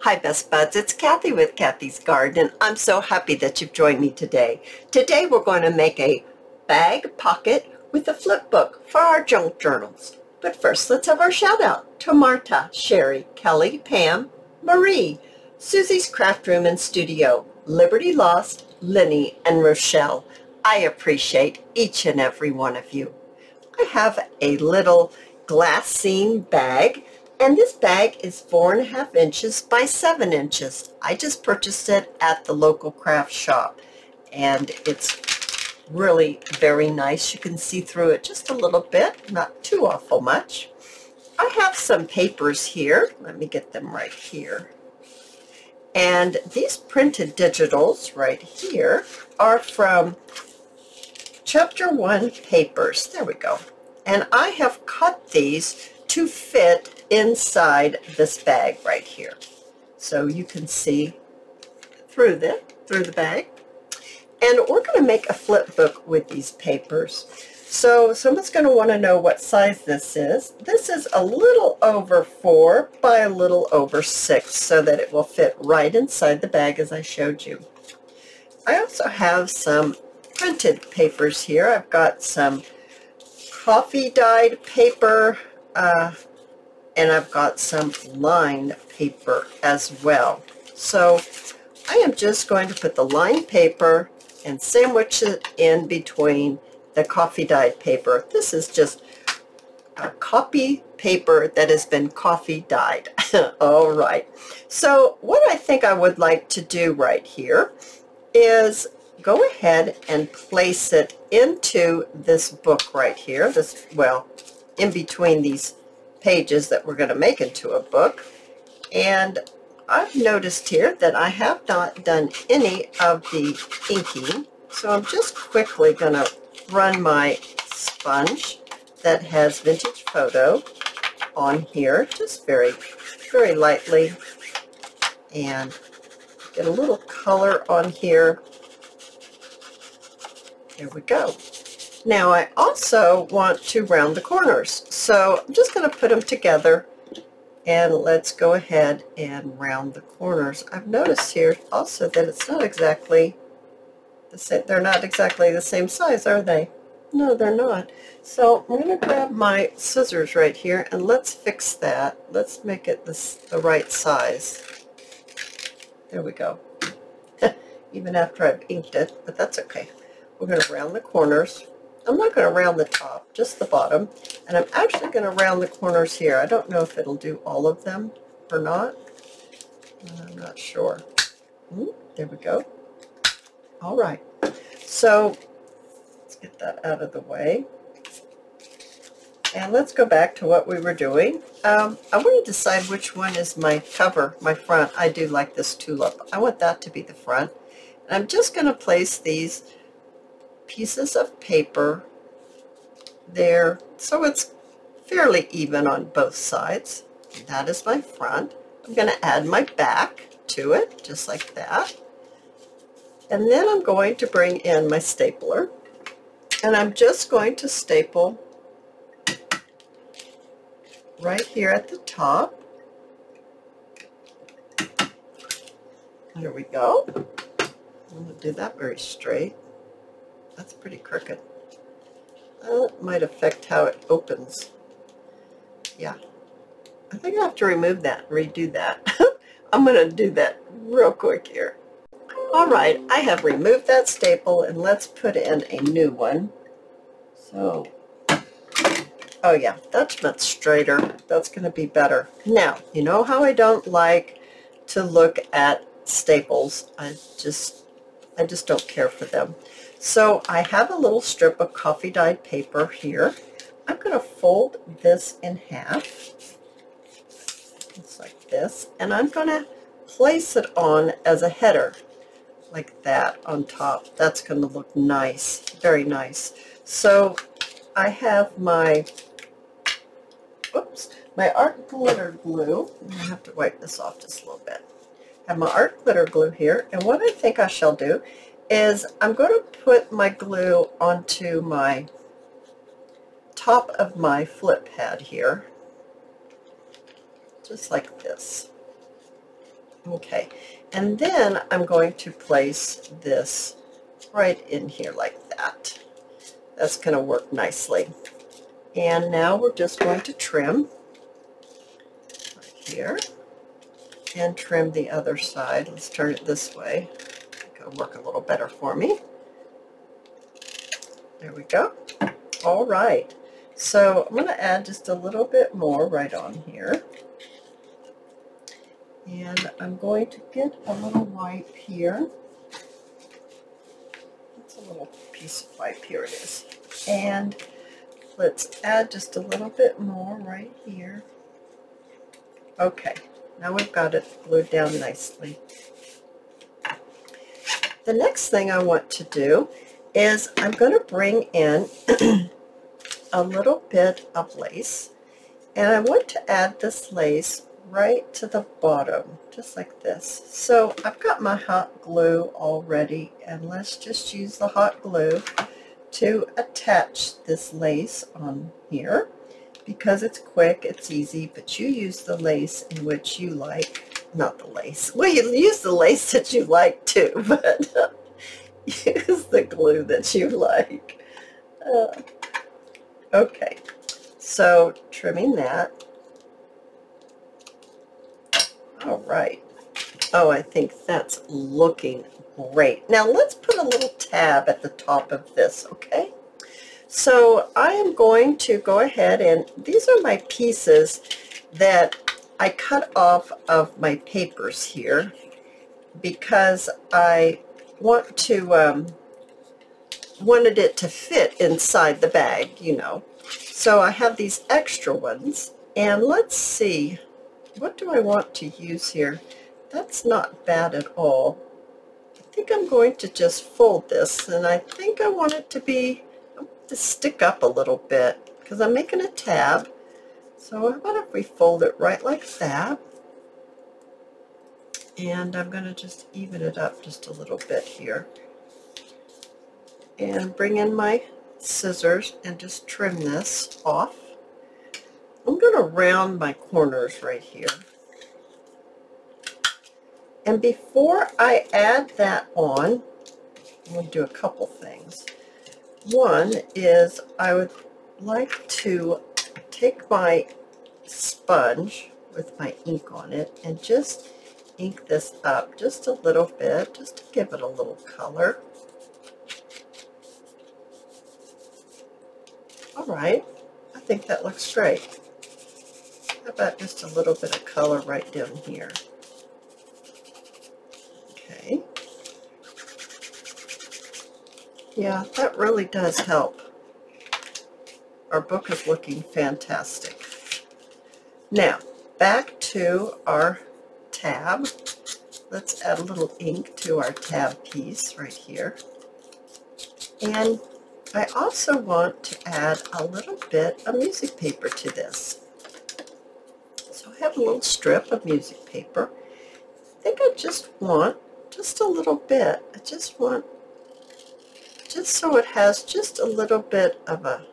Hi Best Buds, it's Cathy with Cathy's Garden, and I'm so happy that you've joined me today. Today we're going to make a bag pocket with a flip book for our junk journals. But first, let's have our shout out to Marta, Sherry, Kelly, Pam, Marie, Susie's Craft Room and Studio, Liberty Lost, Lenny, and Rochelle. I appreciate each and every one of you. I have a little glassine bag, and this bag is 4.5 inches by 7 inches. I just purchased it at the local craft shop, and it's really very nice. You can see through it just a little bit, not too awful much. I have some papers here. Let me get them right here. And these printed digitals right here are from Chapter 1 papers. There we go. And I have cut these to fit inside this bag right here. So you can see through the bag. And we're going to make a flip book with these papers. So someone's going to want to know what size this is. This is a little over 4 by a little over 6, so that it will fit right inside the bag as I showed you. I also have some printed papers here. I've got some coffee dyed paper, and I've got some lined paper as well. So I am just going to put the lined paper and sandwich it in between the coffee dyed paper. This is just a copy paper that has been coffee dyed. All right. So what I think I would like to do right here is go ahead and place it into this book right here. This, well, in between these pages that we're going to make into a book. And I've noticed here that I have not done any of the inking, so I'm just quickly going to run my sponge that has Vintage Photo on here, just very, very lightly, and get a little color on here. There we go. Now I also want to round the corners, so I'm just going to put them together, and let's go ahead and round the corners. I've noticed here also that it's not exactly the same. They're not exactly the same size, are they? No, they're not. So I'm going to grab my scissors right here, and let's fix that. Let's make it the right size. There we go. Even after I've inked it, but that's okay. We're going to round the corners. I'm not going to round the top, just the bottom. And I'm actually going to round the corners here. I don't know if it'll do all of them or not. I'm not sure. There we go. All right. So let's get that out of the way. And let's go back to what we were doing. I want to decide which one is my cover, my front. I do like this tulip. I want that to be the front. And I'm just going to place these pieces of paper there so it's fairly even on both sides. That is my front. I'm going to add my back to it just like that, and then I'm going to bring in my stapler, and I'm just going to staple right here at the top. There we go. I'm going to do that very straight. That's pretty crooked. Well, it might affect how it opens. Yeah. I think I have to remove that and redo that. I'm going to do that real quick here. All right, I have removed that staple, and let's put in a new one. So, oh yeah, that's much straighter. That's going to be better. Now, you know how I don't like to look at staples. I just don't care for them. So I have a little strip of coffee dyed paper here. I'm going to fold this in half, just like this, and I'm going to place it on as a header, like that on top. That's going to look nice, very nice. So I have my, my art glitter glue. I have to wipe this off just a little bit. I have my art glitter glue here, and what I think I shall do is I'm going to put my glue onto my top of my flip pad here, just like this. Okay, and then I'm going to place this right in here like that. That's going to work nicely. And now we're just going to trim right here and trim the other side. Let's turn it this way. It'll work a little better for me. There we go. All right. So I'm going to add just a little bit more right on here. And I'm going to get a little wipe here. It's a little piece of wipe. Here it is. And let's add just a little bit more right here. Okay, now we've got it glued down nicely. The next thing I want to do is I'm going to bring in a little bit of lace, and I want to add this lace right to the bottom, just like this. So I've got my hot glue already, and let's just use the hot glue to attach this lace on here. Because it's quick, it's easy, but you use the lace in which you like, not the lace, well, you use the lace that you like too, but use the glue that you like. Okay, so trimming that. All right. Oh, I think that's looking great. Now let's put a little tab at the top of this, okay? So I am going to go ahead, and these are my pieces that I cut off of my papers here because I wanted it to fit inside the bag, you know. So I have these extra ones, and let's see, what do I want to use here? That's not bad at all. I think I'm going to just fold this, and I think I want it to stick up a little bit because I'm making a tab. So how about if we fold it right like that, and I'm going to just even it up just a little bit here and bring in my scissors and just trim this off. I'm going to round my corners right here, and before I add that on, I'm going to do a couple things. One is I would like to take my sponge with my ink on it and just ink this up just a little bit, just to give it a little color. All right, I think that looks great. How about just a little bit of color right down here? Okay. Yeah, that really does help. Our book is looking fantastic. Now, back to our tab. Let's add a little ink to our tab piece right here. And I also want to add a little bit of music paper to this. So I have a little strip of music paper. I think I just want just a little bit. I just want, just so it has just a little bit of a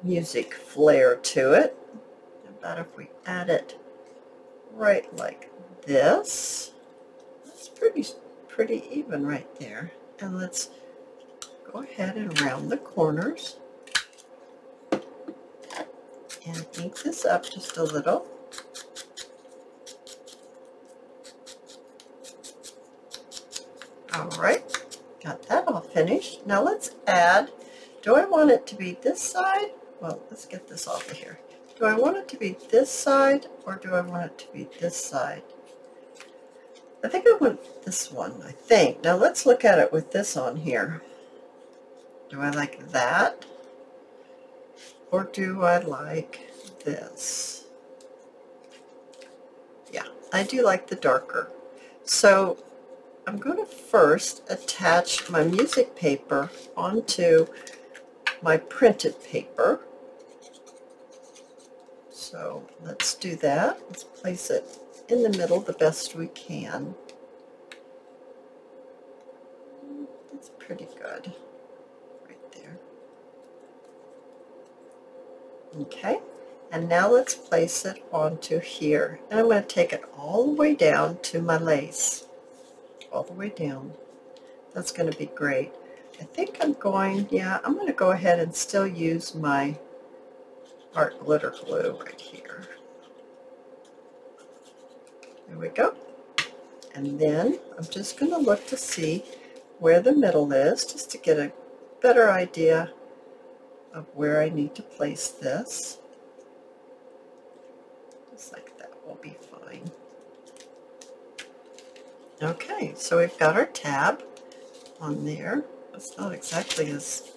music flair to it. How about if we add it right like this? That's pretty even right there. And let's go ahead and round the corners and ink this up just a little. All right, got that all finished. Now let's add, do I want it to be this side? Well, let's get this off of here. Do I want it to be this side, or do I want it to be this side? I think I want this one, I think. Now let's look at it with this on here. Do I like that, or do I like this? Yeah, I do like the darker. So I'm going to first attach my music paper onto my printed paper. So let's do that. Let's place it in the middle the best we can. That's pretty good right there. Okay, And now let's place it onto here. And I'm going to take it all the way down to my lace. All the way down. That's going to be great. I think I'm going to go ahead and still use my art glitter glue right here. There we go. And then I'm just going to look to see where the middle is, just to get a better idea of where I need to place this. Just like that will be fine. Okay, so we've got our tab on there. It's not exactly as,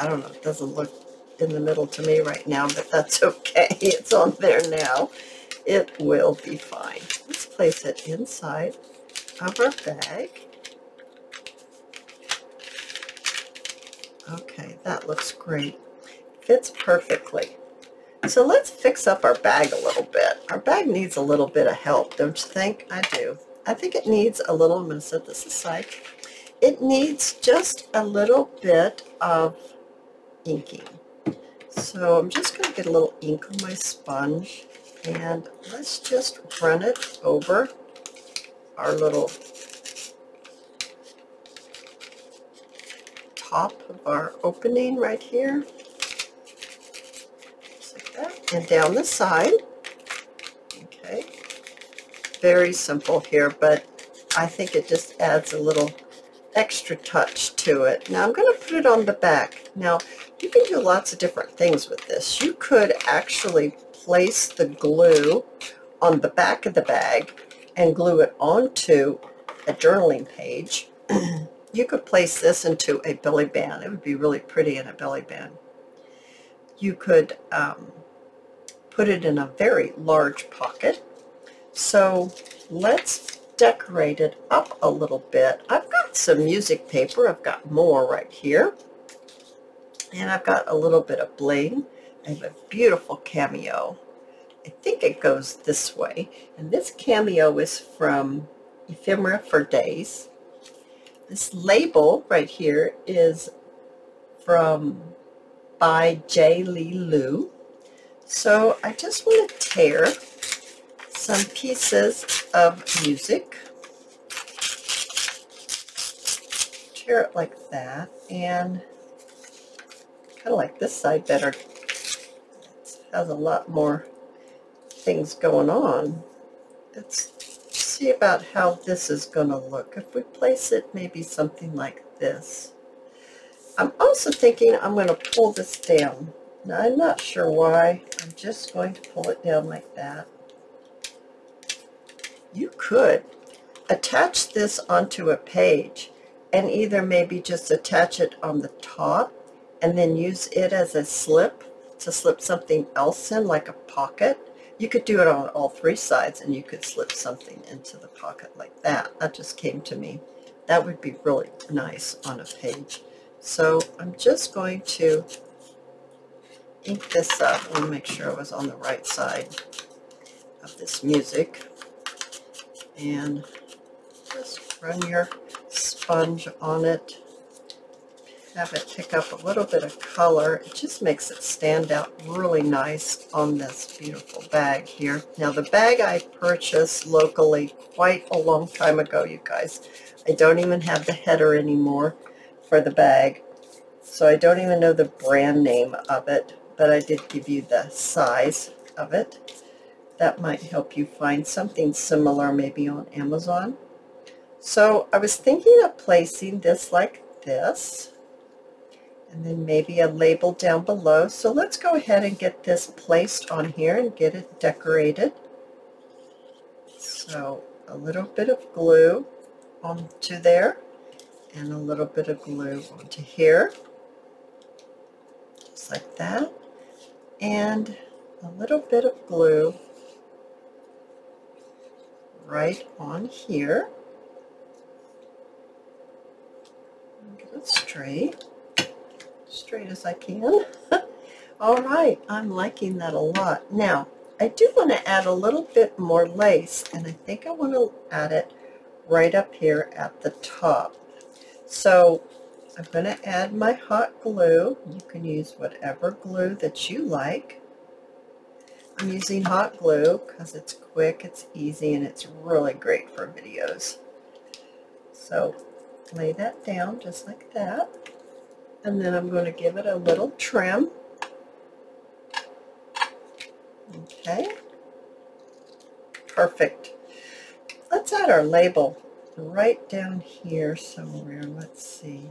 I don't know, it doesn't look in the middle to me right now, but that's okay. It's on there now. It will be fine. Let's place it inside of our bag. Okay, that looks great. Fits perfectly. So let's fix up our bag a little bit. Our bag needs a little bit of help, don't you think? I do. I think it needs a little, I'm going to set this aside. It needs just a little bit of inking. So I'm just going to get a little ink on my sponge, and let's just run it over our little top of our opening right here. Just like that. And down the side. Okay. Very simple here, but I think it just adds a little extra touch to it. Now I'm going to put it on the back. Now you can do lots of different things with this. You could actually place the glue on the back of the bag and glue it onto a journaling page. You could place this into a belly band. It would be really pretty in a belly band. You could put it in a very large pocket. So let's decorate it up a little bit. I've got some music paper. I've got more right here. And I've got a little bit of bling. I have a beautiful Cameo. I think it goes this way. And this Cameo is from Ephemera for Days. This label right here is from byJLeeloo. So I just want to tear some pieces of music. Tear it like that, and kind of like this side better. It has a lot more things going on. Let's see about how this is going to look. If we place it maybe something like this. I'm also thinking I'm going to pull this down. Now I'm not sure why. I'm just going to pull it down like that. You could attach this onto a page and either maybe just attach it on the top and then use it as a slip to slip something else in, like a pocket. You could do it on all three sides and you could slip something into the pocket like that. That just came to me. That would be really nice on a page. So I'm just going to ink this up. I want to make sure I was on the right side of this music. And just run your sponge on it. Have it pick up a little bit of color. It just makes it stand out really nice on this beautiful bag here. Now the bag I purchased locally quite a long time ago, you guys. I don't even have the header anymore for the bag, so I don't even know the brand name of it, but I did give you the size of it. That might help you find something similar maybe on Amazon. So I was thinking of placing this like this, and then maybe a label down below. So let's go ahead and get this placed on here and get it decorated. So a little bit of glue onto there and a little bit of glue onto here, just like that, and a little bit of glue right on here. Get it straight as I can. All right, I'm liking that a lot. Now, I do want to add a little bit more lace, and I think I want to add it right up here at the top. So I'm going to add my hot glue. You can use whatever glue that you like. I'm using hot glue because it's quick, it's easy, and it's really great for videos. So lay that down just like that. And then I'm going to give it a little trim. Okay. Perfect. Let's add our label right down here somewhere. Let's see.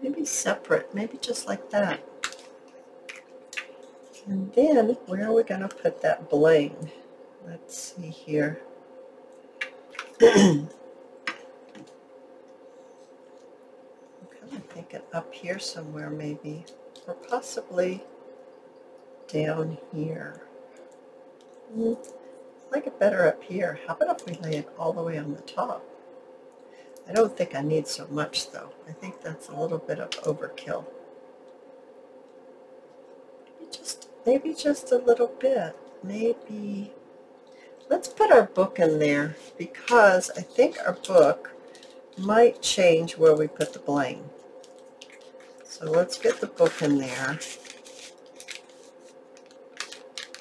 Maybe separate, maybe just like that. And then where are we going to put that bling? Let's see here. I'm kind of thinking up here somewhere maybe, or possibly down here. I like it better up here. How about if we lay it all the way on the top? I don't think I need so much though. I think that's a little bit of overkill. Maybe just a little bit. Maybe. Let's put our book in there because I think our book might change where we put the bling. So let's get the book in there.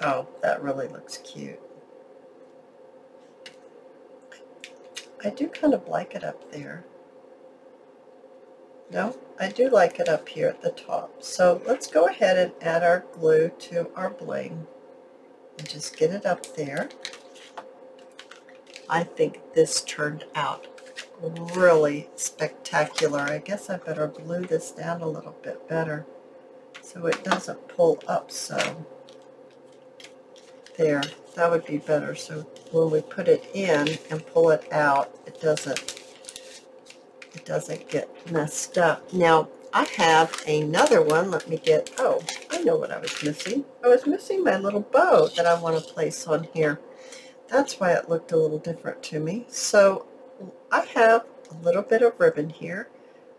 Oh, that really looks cute. I do kind of like it up there. No, I do like it up here at the top. So let's go ahead and add our glue to our bling and just get it up there. I think this turned out really spectacular. I guess I better glue this down a little bit better so it doesn't pull up so. There, that would be better. So when we put it in and pull it out, it doesn't get messed up. Now, I have another one. Let me get, oh, I know what I was missing. I was missing my little bow that I want to place on here. That's why it looked a little different to me. So I have a little bit of ribbon here,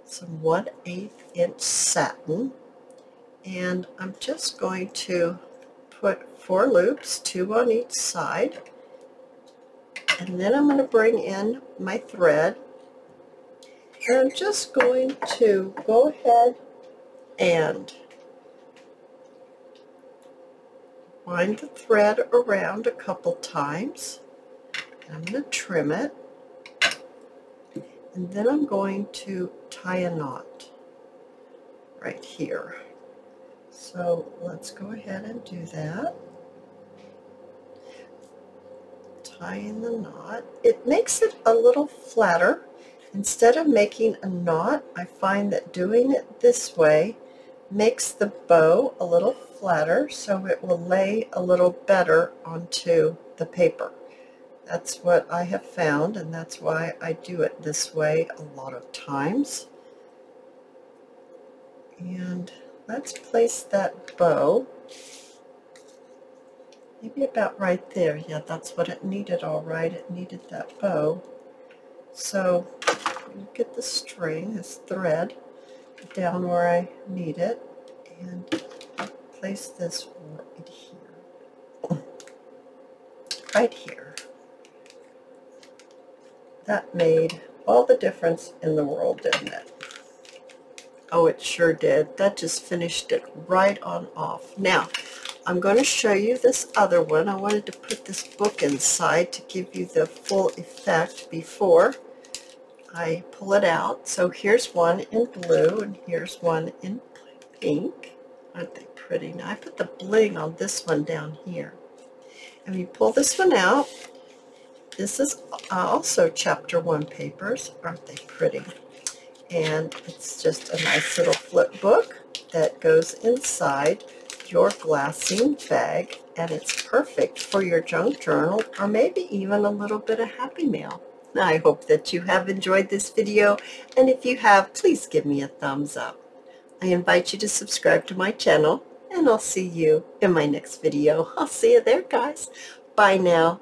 some 1/8 inch satin, and I'm just going to put 4 loops, 2 on each side, and then I'm going to bring in my thread, and I'm just going to go ahead and wind the thread around a couple times. I'm going to trim it, and then I'm going to tie a knot right here. So let's go ahead and do that. Tying the knot. It makes it a little flatter. Instead of making a knot, I find that doing it this way makes the bow a little flatter, so it will lay a little better onto the paper. That's what I have found, and that's why I do it this way a lot of times. And let's place that bow maybe about right there. Yeah, that's what it needed, all right. It needed that bow. So get the string, this thread, down where I need it, and place this right here. Right here. That made all the difference in the world, didn't it? Oh, it sure did. That just finished it right on off. Now, I'm going to show you this other one. I wanted to put this book inside to give you the full effect before I pull it out. So here's one in blue, and here's one in pink. Aren't they pretty? Now I put the bling on this one down here. And you pull this one out. This is also chapter 1 papers. Aren't they pretty? And it's just a nice little flip book that goes inside your glassine bag, and it's perfect for your junk journal or maybe even a little bit of happy mail. I hope that you have enjoyed this video, and if you have, please give me a thumbs up. I invite you to subscribe to my channel, and I'll see you in my next video. I'll see you there, guys. Bye now.